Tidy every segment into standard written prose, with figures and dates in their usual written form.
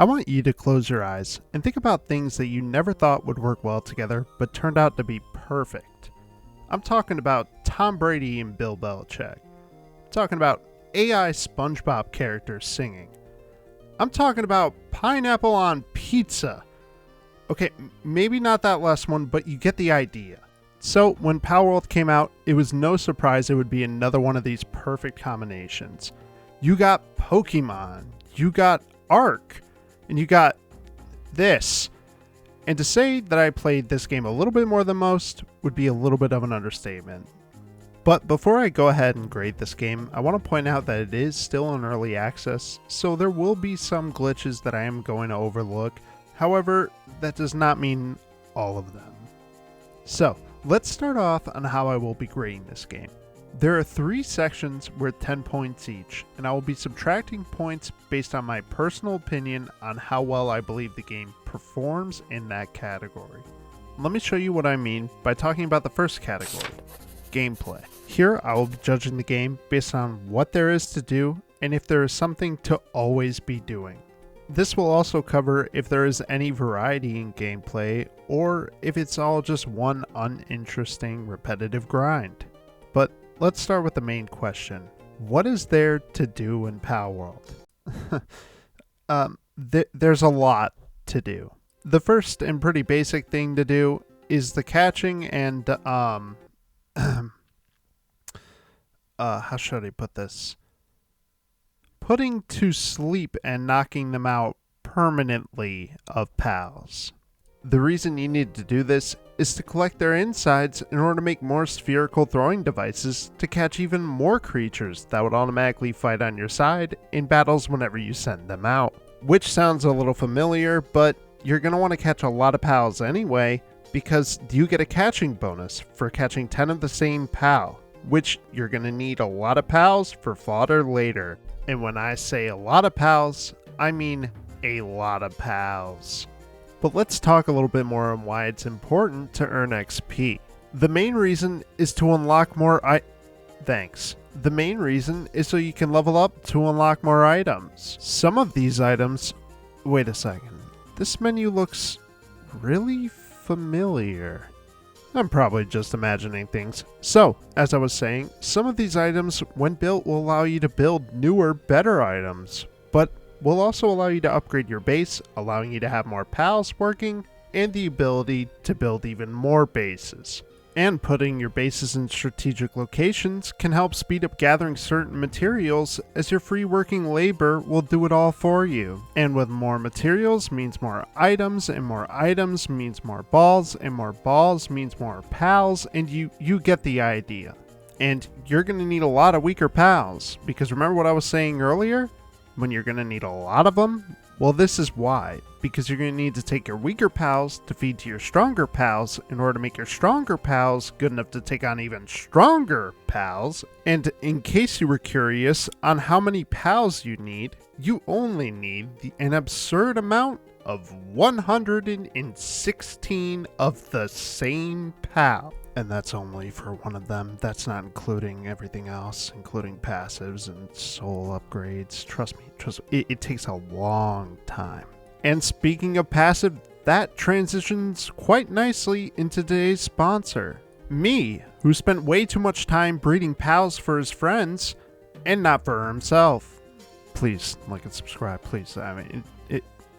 I want you to close your eyes and think about things that you never thought would work well together but turned out to be perfect. I'm talking about Tom Brady and Bill Belichick. I'm talking about AI SpongeBob characters singing. I'm talking about pineapple on pizza. Okay, maybe not that last one, but you get the idea. So, when Palworld came out, it was no surprise it would be another one of these perfect combinations. You got Pokemon, you got Ark, and you got this. And to say that I played this game a little bit more than most would be a little bit of an understatement. But before I go ahead and grade this game, I want to point out that it is still in early access, so there will be some glitches that I am going to overlook. However, that does not mean all of them. So, let's start off on how I will be grading this game. There are 3 sections worth 10 points each, and I will be subtracting points based on my personal opinion on how well I believe the game performs in that category. Let me show you what I mean by talking about the first category, gameplay. Here I will be judging the game based on what there is to do and if there is something to always be doing. This will also cover if there is any variety in gameplay or if it's all just one uninteresting repetitive grind. But let's start with the main question. What is there to do in Palworld? There's a lot to do. The first and pretty basic thing to do is the catching and, how should I put this? Putting to sleep and knocking them out permanently of pals. The reason you need to do this is to collect their insides in order to make more spherical throwing devices to catch even more creatures that would automatically fight on your side in battles whenever you send them out. Which sounds a little familiar, but you're going to want to catch a lot of pals anyway, because you get a catching bonus for catching 10 of the same pal, which you're going to need a lot of pals for fodder later. And when I say a lot of pals, I mean a lot of pals. But let's talk a little bit more on why it's important to earn XP. The main reason is to unlock more The main reason is so you can level up to unlock more items. Some of these items... Wait a second. This menu looks really familiar. I'm probably just imagining things. So, as I was saying, some of these items, when built, will allow you to build newer, better items, but will also allow you to upgrade your base, allowing you to have more pals working, and the ability to build even more bases. And putting your bases in strategic locations can help speed up gathering certain materials, as your free working labor will do it all for you. And with more materials means more items, and more items means more balls, and more balls means more pals, and you get the idea. And you're going to need a lot of weaker pals, because remember what I was saying earlier? When you're going to need a lot of them? Well, this is why. Because you're going to need to take your weaker pals to feed to your stronger pals in order to make your stronger pals good enough to take on even stronger pals. And in case you were curious on how many pals you need, you only need an absurd amount of 116 of the same pal. And that's only for one of them. That's not including everything else, including passives and soul upgrades. Trust me, it takes a long time. And speaking of passive, that transitions quite nicely into today's sponsor. Me, who spent way too much time breeding pals for his friends, and not for himself. Please, like and subscribe, please. I mean,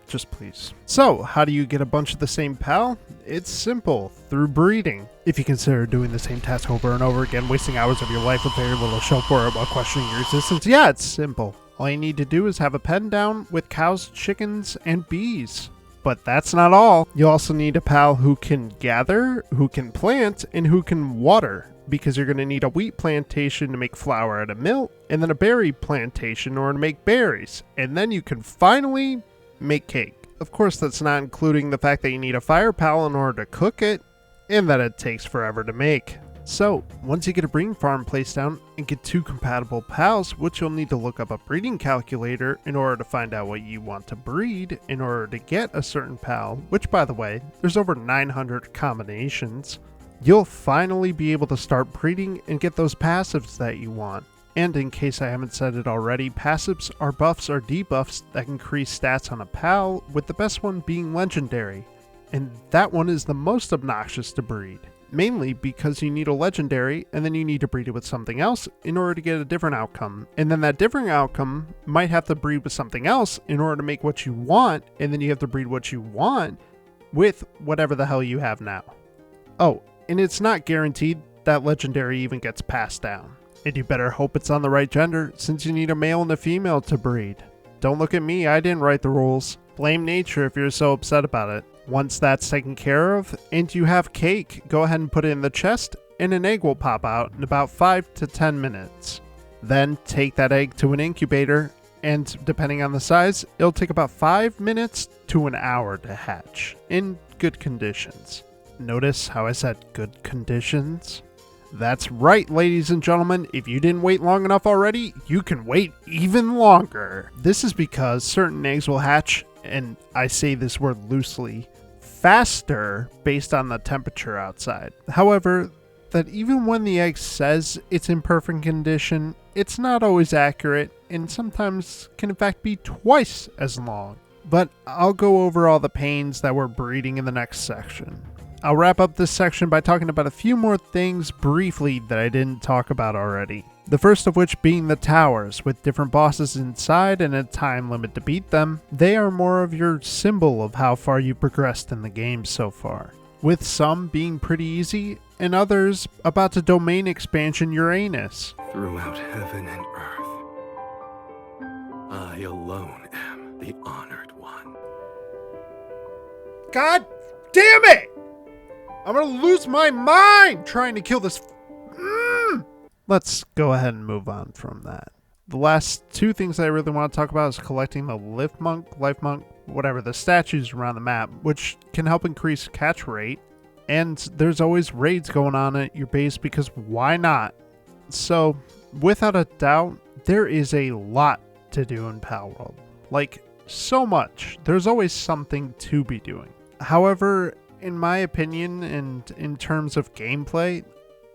just please. So, how do you get a bunch of the same pal? It's simple, through breeding. If you consider doing the same task over and over again, wasting hours of your life with very little show for it while questioning your existence, yeah, it's simple. All you need to do is have a pen down with cows, chickens, and bees. But that's not all. You also need a pal who can gather, who can plant, and who can water. Because you're going to need a wheat plantation to make flour out of milk, and then a berry plantation in order to make berries. And then you can finally make cake. Of course, that's not including the fact that you need a fire pal in order to cook it, and that it takes forever to make. So, once you get a breeding farm placed down and get 2 compatible pals, which you'll need to look up a breeding calculator in order to find out what you want to breed in order to get a certain pal, which by the way, there's over 900 combinations, you'll finally be able to start breeding and get those passives that you want. And in case I haven't said it already, passives are buffs or debuffs that increase stats on a pal, with the best one being legendary. And that one is the most obnoxious to breed. Mainly because you need a legendary and then you need to breed it with something else in order to get a different outcome. And then that different outcome might have to breed with something else in order to make what you want, and then you have to breed what you want with whatever the hell you have now. Oh, and it's not guaranteed that legendary even gets passed down. And you better hope it's on the right gender, since you need a male and a female to breed. Don't look at me, I didn't write the rules. Blame nature if you're so upset about it. Once that's taken care of, and you have cake, go ahead and put it in the chest, and an egg will pop out in about 5 to 10 minutes. Then take that egg to an incubator, and depending on the size, it'll take about 5 minutes to an hour to hatch, in good conditions. Notice how I said good conditions? That's right, ladies and gentlemen, if you didn't wait long enough already, you can wait even longer. This is because certain eggs will hatch, and I say this word loosely, faster based on the temperature outside. However, that even when the egg says it's in perfect condition, it's not always accurate, and sometimes can in fact be twice as long. But I'll go over all the pains that we're breeding in the next section. I'll wrap up this section by talking about a few more things briefly that I didn't talk about already. The first of which being the towers, with different bosses inside and a time limit to beat them. They are more of your symbol of how far you progressed in the game so far, with some being pretty easy, and others about to domain expansion Uranus. Throughout heaven and earth, I alone am the honored one. God damn it! I'm gonna lose my mind trying to kill this. Let's go ahead and move on from that. The last two things I really want to talk about is collecting the life monk, whatever, the statues around the map, which can help increase catch rate. And there's always raids going on at your base because why not? So, without a doubt, there is a lot to do in Palworld. Like, so much. There's always something to be doing. However, in my opinion, and in terms of gameplay,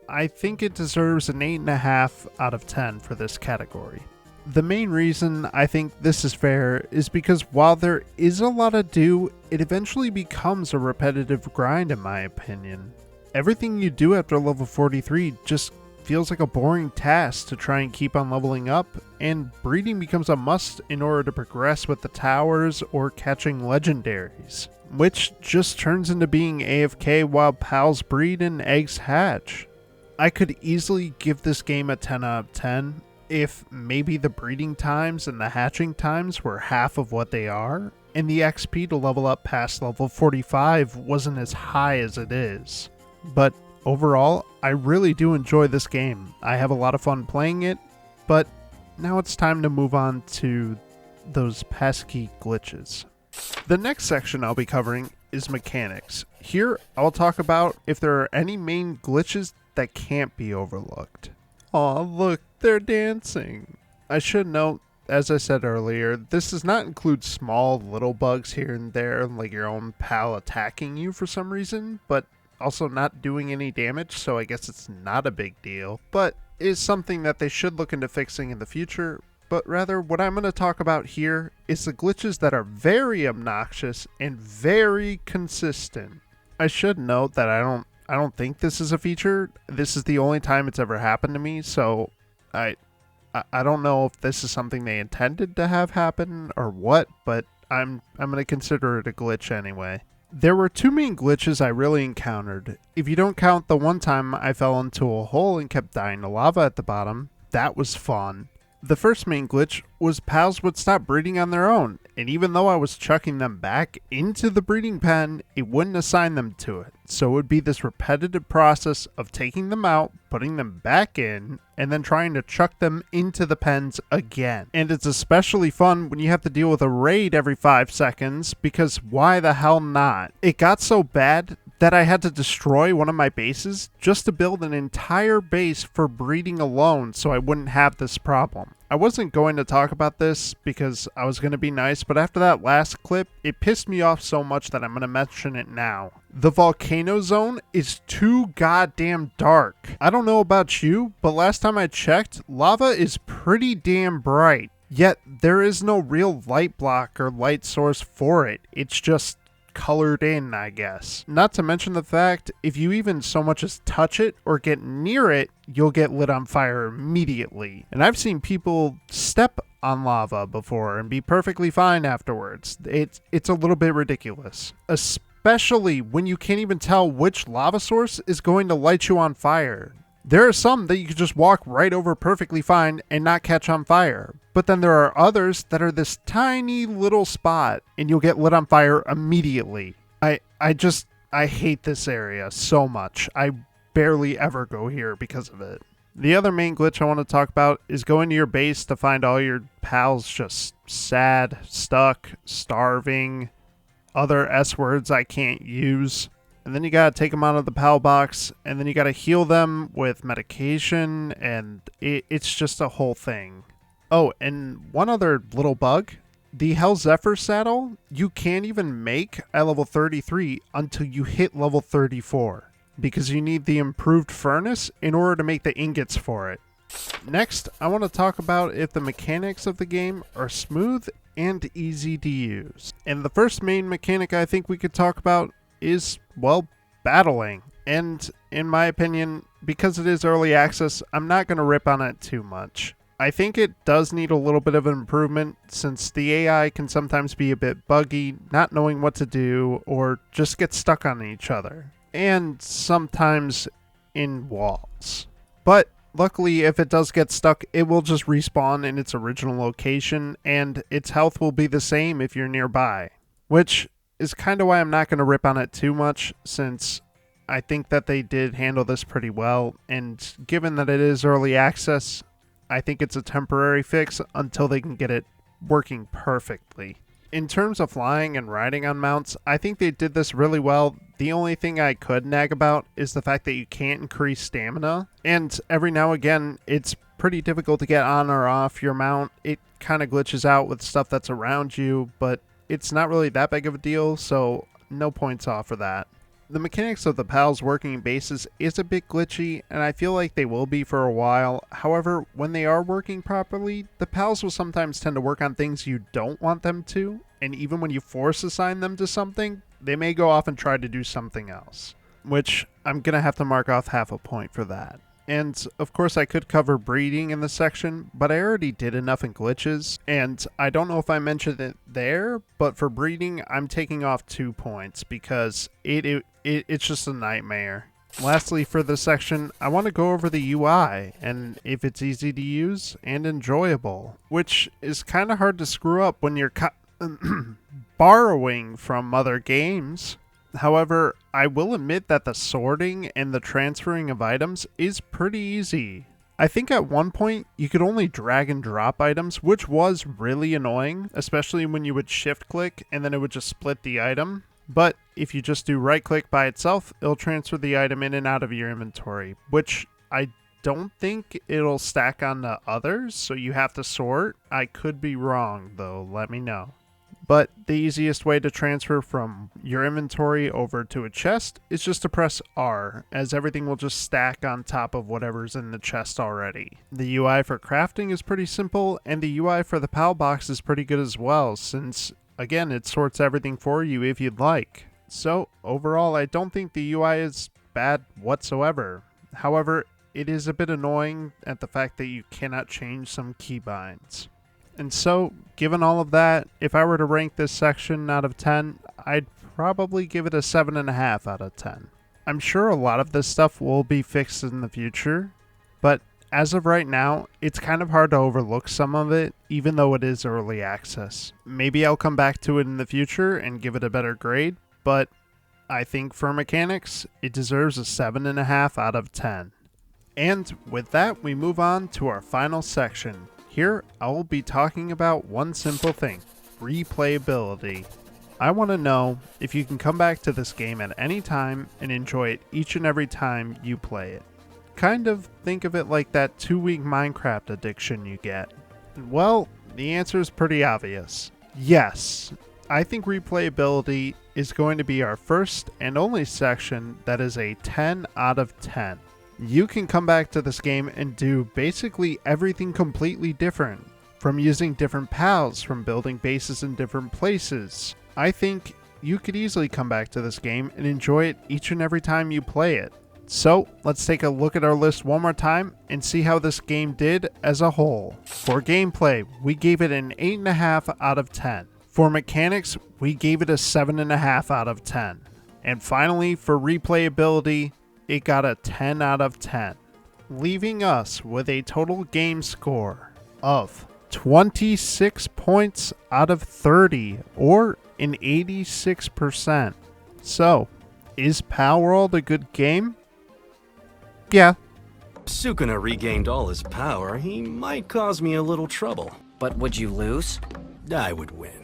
I think it deserves an 8.5 out of 10 for this category. The main reason I think this is fair is because while there is a lot to do, it eventually becomes a repetitive grind in my opinion. Everything you do after level 43 just feels like a boring task to try and keep on leveling up, and breeding becomes a must in order to progress with the towers or catching legendaries, which just turns into being AFK while pals breed and eggs hatch. I could easily give this game a 10 out of 10 if maybe the breeding times and the hatching times were half of what they are, and the XP to level up past level 45 wasn't as high as it is. But overall, I really do enjoy this game. I have a lot of fun playing it, but now it's time to move on to those pesky glitches. The next section I'll be covering is mechanics. Here, I'll talk about if there are any main glitches that can't be overlooked. Aw, look, they're dancing. I should note, as I said earlier, this does not include small little bugs here and there, like your own pal attacking you for some reason, but also not doing any damage, so I guess it's not a big deal, but is something that they should look into fixing in the future. But rather, what I'm going to talk about here is the glitches that are very obnoxious and very consistent. I should note that I don't think this is a feature. This is the only time it's ever happened to me, so I don't know if this is something they intended to have happen or what, but I'm going to consider it a glitch anyway. There were two main glitches I really encountered. If you don't count the one time I fell into a hole and kept dying to lava at the bottom, that was fun. The first main glitch was pals would stop breeding on their own, and even though I was chucking them back into the breeding pen, it wouldn't assign them to it. So it would be this repetitive process of taking them out, putting them back in, and then trying to chuck them into the pens again. And it's especially fun when you have to deal with a raid every 5 seconds, because why the hell not? It got so bad that I had to destroy one of my bases just to build an entire base for breeding alone so I wouldn't have this problem. I wasn't going to talk about this because I was going to be nice, but after that last clip, it pissed me off so much that I'm going to mention it now. The volcano zone is too goddamn dark. I don't know about you, but last time I checked, lava is pretty damn bright. Yet there is no real light block or light source for it. It's just colored in, I guess. Not to mention the fact, if you even so much as touch it or get near it, you'll get lit on fire immediately. And I've seen people step on lava before and be perfectly fine afterwards. It's a little bit ridiculous. Especially when you can't even tell which lava source is going to light you on fire. There are some that you could just walk right over perfectly fine and not catch on fire. But then there are others that are this tiny little spot and you'll get lit on fire immediately. I hate this area so much. I barely ever go here because of it. The other main glitch I want to talk about is going to your base to find all your pals just sad, stuck, starving, other S words I can't use. And then you gotta take them out of the PAL box, and then you gotta heal them with medication, and it's just a whole thing. Oh, and one other little bug. The Hell Zephyr saddle, you can't even make at level 33 until you hit level 34. Because you need the improved furnace in order to make the ingots for it. Next, I want to talk about if the mechanics of the game are smooth and easy to use. And the first main mechanic I think we could talk about is, well, battling. And in my opinion, because it is early access, I'm not going to rip on it too much. I think it does need a little bit of improvement since the AI can sometimes be a bit buggy, not knowing what to do, or just get stuck on each other. And sometimes in walls. But luckily, if it does get stuck, it will just respawn in its original location, and its health will be the same if you're nearby. Which is kind of why I'm not going to rip on it too much, since I think that they did handle this pretty well, and given that it is early access, I think it's a temporary fix until they can get it working perfectly. In terms of flying and riding on mounts, I think they did this really well. The only thing I could nag about is the fact that you can't increase stamina, and every now and again, it's pretty difficult to get on or off your mount. It kind of glitches out with stuff that's around you, but it's not really that big of a deal, so no points off for that. The mechanics of the PALs working in bases is a bit glitchy, and I feel like they will be for a while. However, when they are working properly, the PALs will sometimes tend to work on things you don't want them to, and even when you force assign them to something, they may go off and try to do something else, which I'm going to have to mark off half a point for that. And of course I could cover breeding in this section, but I already did enough in glitches, and I don't know if I mentioned it there, but for breeding I'm taking off 2 points because it's just a nightmare. Lastly, for this section, I want to go over the UI and if it's easy to use and enjoyable, which is kind of hard to screw up when you're borrowing from other games. However, I will admit that the sorting and the transferring of items is pretty easy. I think at one point you could only drag and drop items, which was really annoying, especially when you would shift click and then it would just split the item. But if you just do right click by itself, it'll transfer the item in and out of your inventory, which I don't think it'll stack on the others, so you have to sort. I could be wrong though, let me know. But the easiest way to transfer from your inventory over to a chest is just to press R, as everything will just stack on top of whatever's in the chest already. The UI for crafting is pretty simple, and the UI for the PAL box is pretty good as well, since, again, it sorts everything for you if you'd like. So, overall, I don't think the UI is bad whatsoever. However, it is a bit annoying at the fact that you cannot change some keybinds. And so, given all of that, if I were to rank this section out of 10, I'd probably give it a 7.5 out of 10. I'm sure a lot of this stuff will be fixed in the future, but as of right now, it's kind of hard to overlook some of it, even though it is early access. Maybe I'll come back to it in the future and give it a better grade, but I think for mechanics, it deserves a 7.5 out of 10. And with that, we move on to our final section. Here, I will be talking about one simple thing: replayability. I want to know if you can come back to this game at any time and enjoy it each and every time you play it. Kind of think of it like that 2-week Minecraft addiction you get. Well, the answer is pretty obvious. Yes, I think replayability is going to be our first and only section that is a 10 out of 10. You can come back to this game and do basically everything completely different, from using different pals, from building bases in different places. I think you could easily come back to this game and enjoy it each and every time you play it. So let's take a look at our list one more time and see how this game did as a whole. For gameplay, we gave it an 8.5 out of 10. For mechanics, we gave it a 7.5 out of 10. And finally, for replayability, it got a 10 out of 10, leaving us with a total game score of 26 points out of 30, or an 86%. So, is Palworld a good game? Yeah. If Sukuna regained all his power, he might cause me a little trouble. But would you lose? I would win.